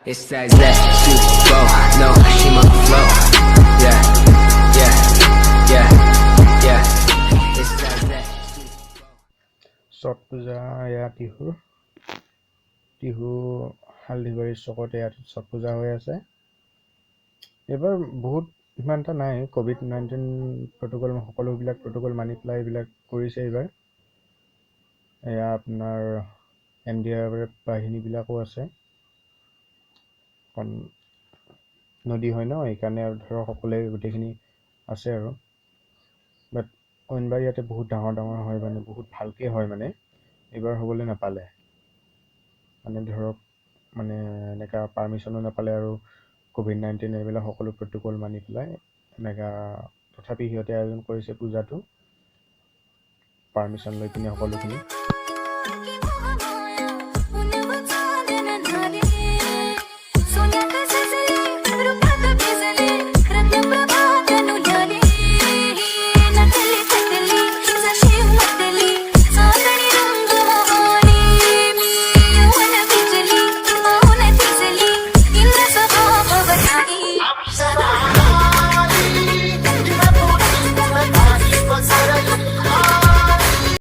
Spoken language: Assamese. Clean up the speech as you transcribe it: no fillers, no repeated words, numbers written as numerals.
It's that go, no, she my flow. Yeah, yeah, yeah, yeah. It's that Chhath পূজা এয়া টিহু হালধিবাৰীৰ চকত ইয়াত ছট পূজা হৈ আছে। এইবাৰ বহুত ইমান এটা নাই, COVID-19 প্ৰট'কল সকলোবিলাক প্ৰট'কল মানি পেলাই এইবিলাক কৰিছে এইবাৰ। এয়া আপোনাৰ NDRF বাহিনীবিলাকো আছে, কাৰণ নদী হয় ন, সেইকাৰণে আৰু ধৰক সকলোৱে গোটেইখিনি আছে আৰু। বাট অইনবাৰ ইয়াতে বহুত ডাঙৰ হয়, মানে বহুত ভালকৈ হয়, মানে এইবাৰ হ'বলৈ নাপালে, মানে ধৰক মানে এনেকুৱা পাৰ্মিশ্যনো নাপালে আৰু COVID-19 এইবিলাক সকলো প্ৰট'কল মানি পেলাই এনেকুৱা তথাপি সিহঁতে আয়োজন কৰিছে পূজাটো, পাৰ্মিশ্যন লৈ পিনে সকলোখিনি।